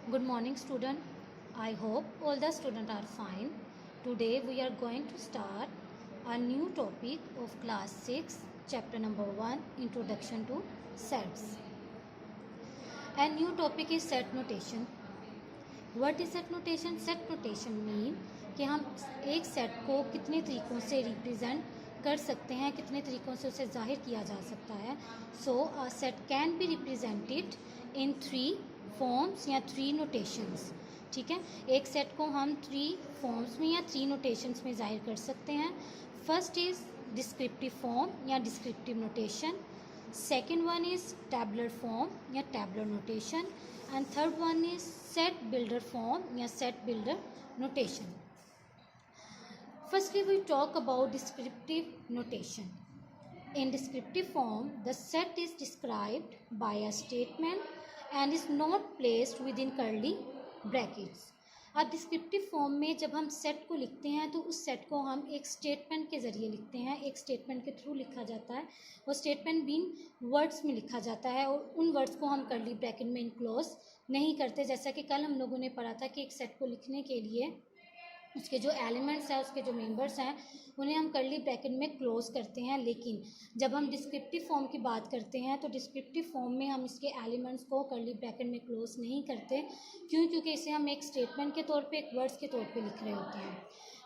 Good morning, student. I hope all the students are fine. Today we are going to start a new topic of class 6, chapter number 1, Introduction to Sets. A new topic is set notation. What is set notation? Set notation mean कि हम एक set को कितने तरीक़ों से represent कर सकते हैं, कितने तरीक़ों से उसे ज़ाहिर किया जा सकता है. So a set can be represented in 3 forms या 3 नोटेशंस. ठीक है, एक सेट को हम 3 फॉर्म्स में या 3 नोटेशंस में ज़ाहिर कर सकते हैं. फर्स्ट इज़ डिस्क्रिप्टिव फॉर्म या descriptive notation. Second one is tabular form या tabular notation. And third one is set builder form या set builder notation. Firstly, we talk about descriptive notation. In descriptive form, the set is described by a statement and is not placed within curly brackets. अब descriptive form में जब हम set को लिखते हैं तो उस सेट को हम एक स्टेटमेंट के ज़रिए लिखते हैं, एक स्टेटमेंट के थ्रू लिखा जाता है. वो स्टेटमेंट बीन वर्ड्स में लिखा जाता है और उन वर्ड्स को हम कर्ली ब्रैकेट में इनक्लोज नहीं करते. जैसा कि कल हम लोगों ने पढ़ा था कि एक सेट को लिखने के लिए उसके जो एलिमेंट्स हैं, उसके जो मेंबर्स हैं, उन्हें हम कर्ली ब्रैकेट में क्लोज करते हैं. लेकिन जब हम डिस्क्रिप्टिव फॉर्म की बात करते हैं तो डिस्क्रिप्टिव फॉर्म में हम इसके एलिमेंट्स को कर्ली ब्रैकेट में क्लोज नहीं करते. क्यों? क्योंकि इसे हम एक स्टेटमेंट के तौर पे, एक वर्ड्स के तौर पे लिख रहे होते हैं.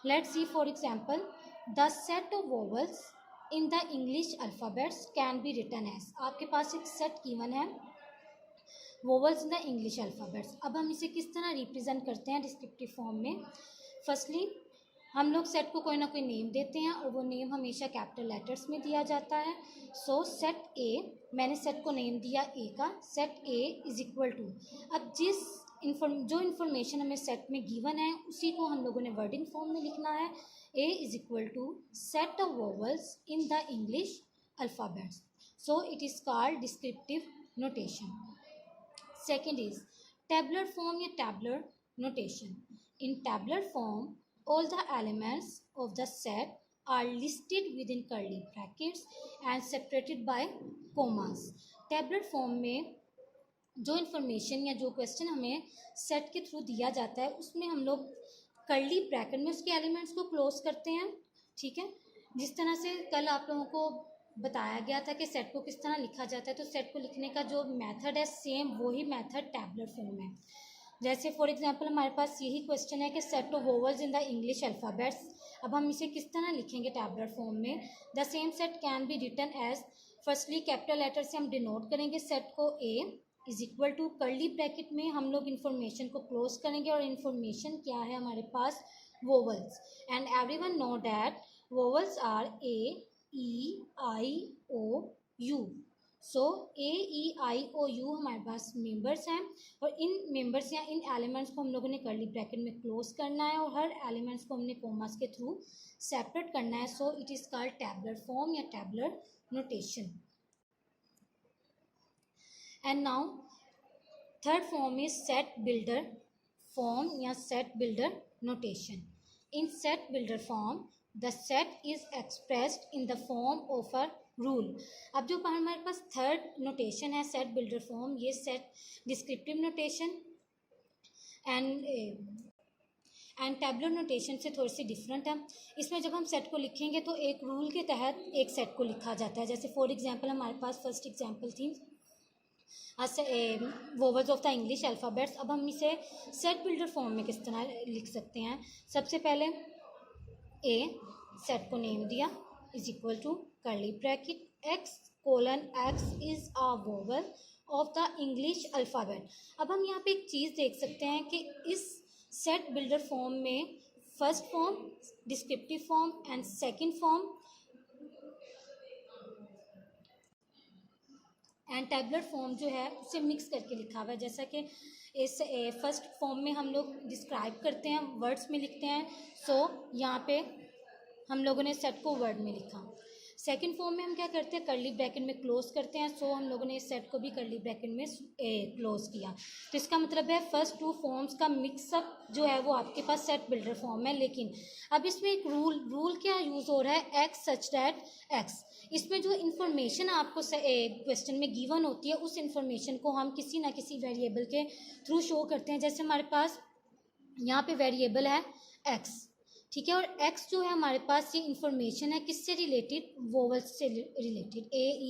Let's see for example, the set of vowels in the English alphabets can be written as. आपके पास एक सेट गिवन है, vowels in the English alphabets. अब हम इसे किस तरह रिप्रेजेंट करते हैं डिस्क्रिप्टिव फॉर्म में? फर्स्टली हम लोग सेट को कोई ना कोई नेम देते हैं और वो नेम हमेशा कैपिटल लेटर्स में दिया जाता है. सो सेट ए, मैंने सेट को नेम दिया ए का. Set A is equal to, अब जो इन्फॉर्मेशन हमें सेट में गिवन है उसी को हम लोगों ने वर्डिंग फॉर्म में लिखना है. A is equal to set of vowels in the English alphabets. So it is called descriptive notation. Second is tabular form या tabular notation. In tabular form, all the elements of the set are listed within curly brackets and separated by commas. Tabular form में जो information या जो question हमें set के through दिया जाता है उसमें हम लोग कर्ली ब्रैकेट में उसके एलिमेंट्स को क्लोज करते हैं. ठीक है, जिस तरह से कल आप लोगों को बताया गया था कि सेट को किस तरह लिखा जाता है, तो सेट को लिखने का जो मेथड है सेम वही मेथड टैबुलर फॉर्म है. जैसे फॉर एग्जांपल हमारे पास यही क्वेश्चन है कि set of vowels in the English alphabets. अब हम इसे किस तरह लिखेंगे टैबुलर फॉर्म में? The same set can be written as, firstly capital letter से हम डिनोट करेंगे सेट को. A is equal to curly bracket में हम लोग इन्फॉर्मेशन को क्लोज करेंगे और इन्फॉर्मेशन क्या है हमारे पास? Vowels. And everyone know that vowels are A, E, I, O, U. So A, E, I, O, U हमारे पास मेंबर्स हैं और इन मेंबर्स या इन एलिमेंट्स को हम लोगों ने कर्ली ब्रैकेट में क्लोज करना है और हर एलिमेंट्स को हमने कोमास के थ्रू सेपरेट करना है. So it is called tabular form या tabular notation. And now third form is set builder form या set builder notation. In set builder form the set is expressed in the form of a rule. अब जो हमारे पास third notation है set builder form, ये set descriptive notation and tabular notation से थोड़ी सी different है. इसमें जब हम सेट को लिखेंगे तो एक रूल के तहत एक सेट को लिखा जाता है. जैसे फॉर एग्जांपल हमारे पास फर्स्ट एग्जांपल थी vowels of the English alphabets. अब हम इसे सेट बिल्डर फॉर्म में किस तरह लिख सकते हैं? सबसे पहले ए, सेट को नेम दिया, is equal to curly bracket x colon x is a vowel of the English alphabet. अब हम यहाँ पे एक चीज़ देख सकते हैं कि इस सेट बिल्डर फॉर्म में first form descriptive form and second form and tabular form जो है उसे मिक्स करके लिखा हुआ है. जैसा कि इस फर्स्ट फॉर्म में हम लोग डिस्क्राइब करते हैं, वर्ड्स में लिखते हैं. सो यहाँ पे हम लोगों ने सेट को वर्ड में लिखा. सेकंड फॉर्म में हम क्या करते हैं, कर्ली ब्रैकेट में क्लोज करते हैं। सो हम लोगों ने इस सेट को भी कर्ली ब्रैकेट में क्लोज किया। तो इसका मतलब है फर्स्ट टू फॉर्म्स का मिक्सअप जो है वो आपके पास सेट बिल्डर फॉर्म है। लेकिन अब इसमें एक रूल क्या यूज़ हो रहा है, एक्स सच दैट एक्स। इसमें जो इन्फॉर्मेशन आपको क्वेश्चन में गिवन होती है उस इन्फॉर्मेशन को हम किसी ना किसी वेरिएबल के थ्रू शो करते हैं। जैसे हमारे पास यहाँ पे वेरिएबल है एक्स, ठीक है, और एक्स जो है हमारे पास ये इन्फॉर्मेशन है किससे रिलेटेड, वोवल्स से रिलेटेड, ए ई